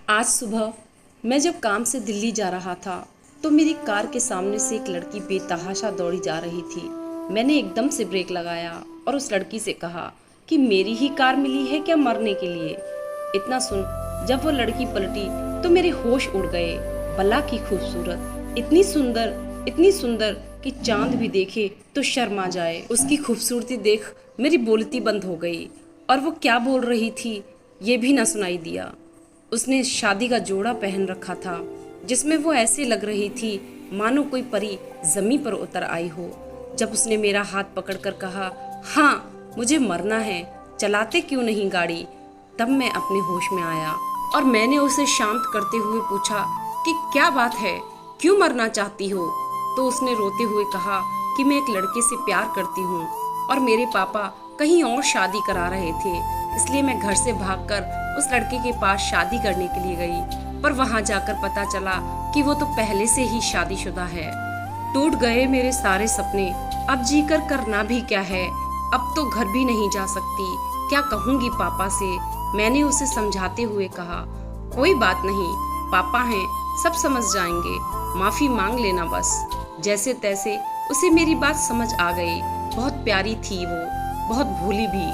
आज सुबह मैं जब काम से दिल्ली जा रहा था तो मेरी कार के सामने से एक लड़की बेतहाशा दौड़ी जा रही थी। मैंने एकदम से ब्रेक लगाया और उस लड़की से कहा कि मेरी ही कार मिली है क्या मरने के लिए। इतना सुन जब वो लड़की पलटी तो मेरे होश उड़ गए। भला की खूबसूरत, इतनी सुंदर कि चांद भी देखे तो शर्मा जाए। उसकी खूबसूरती देख मेरी बोलती बंद हो गई और वो क्या बोल रही थी ये भी ना सुनाई दिया। उसने शादी का जोड़ा पहन रखा था जिसमें वो ऐसे लग रही थी मानो कोई परी जमीन पर उतर आई हो। जब उसने मेरा हाथ पकड़कर कहा, हाँ मुझे मरना है, चलाते क्यों नहीं गाड़ी, तब मैं अपने होश में आया और मैंने उसे शांत करते हुए पूछा कि क्या बात है, क्यों मरना चाहती हो। तो उसने रोते हुए कहा कि मैं एक लड़के से प्यार करती हूँ और मेरे पापा कहीं और शादी करा रहे थे, इसलिए मैं घर से भागकर उस लड़के के पास शादी करने के लिए गई। पर वहां जाकर पता चला कि वो तो पहले से ही शादीशुदा है। टूट गए मेरे सारे सपने, अब जीकर करना भी क्या है, अब तो घर भी नहीं जा सकती, क्या कहूंगी पापा से। मैंने उसे समझाते हुए कहा, कोई बात नहीं, पापा हैं, सब समझ जाएंगे, माफी मांग लेना बस। जैसे तैसे उसे मेरी बात समझ आ गई। बहुत प्यारी थी वो, बहुत भोली भी,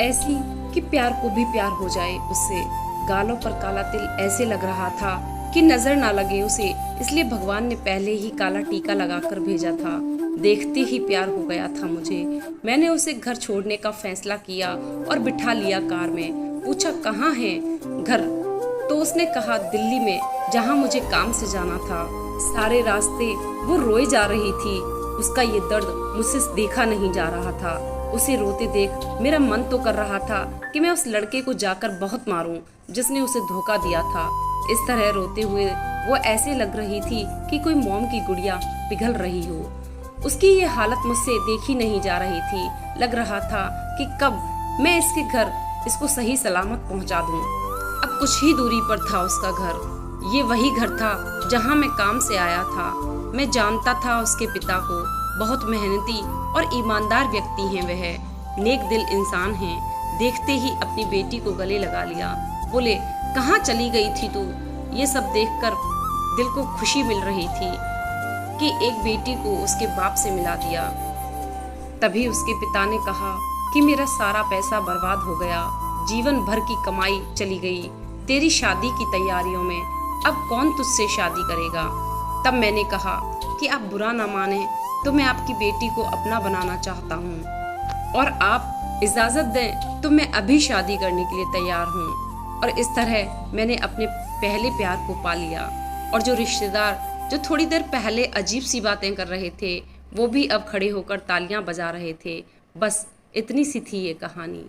ऐसी कि प्यार को भी प्यार हो जाए उससे। गालों पर काला तिल ऐसे लग रहा था कि नजर ना लगे उसे, इसलिए भगवान ने पहले ही काला टीका लगाकर भेजा था। देखते ही प्यार हो गया था मुझे। मैंने उसे घर छोड़ने का फैसला किया और बिठा लिया कार में। पूछा कहाँ है घर, तो उसने कहा दिल्ली में, जहाँ मुझे काम से जाना था। सारे रास्ते वो रोए जा रही थी। उसका ये दर्द मुझसे देखा नहीं जा रहा था। उसे रोते देख मेरा मन तो कर रहा था कि मैं उस लड़के को जाकर बहुत मारूं जिसने उसे धोखा दिया था। इस तरह रोते हुए वो ऐसे लग रही थी कि कोई मोम की गुड़िया पिघल रही हो। उसकी ये हालत मुझसे देखी नहीं जा रही थी। लग रहा था कि कब मैं इसके घर इसको सही सलामत पहुंचा दूं। अब कुछ ही दूरी पर था उसका घर। ये वही घर था जहां मैं काम से आया था। मैं जानता था उसके पिता को, बहुत मेहनती और ईमानदार व्यक्ति हैं वह, नेक दिल इंसान हैं। देखते ही अपनी बेटी को गले लगा लिया। बोले, कहाँ चली गई थी तू। ये सब देखकर दिल को खुशी मिल रही थी कि एक बेटी को उसके बाप से मिला दिया। तभी उसके पिता ने कहा कि मेरा सारा पैसा बर्बाद हो गया, जीवन भर की कमाई चली गई तेरी शादी की तैयारियों में, अब कौन तुझसे शादी करेगा। तब मैंने कहा कि आप बुरा ना माने तो मैं आपकी बेटी को अपना बनाना चाहता हूँ और आप इजाज़त दें तो मैं अभी शादी करने के लिए तैयार हूँ। और इस तरह मैंने अपने पहले प्यार को पा लिया। और जो रिश्तेदार जो थोड़ी देर पहले अजीब सी बातें कर रहे थे वो भी अब खड़े होकर तालियां बजा रहे थे। बस इतनी सी थी ये कहानी।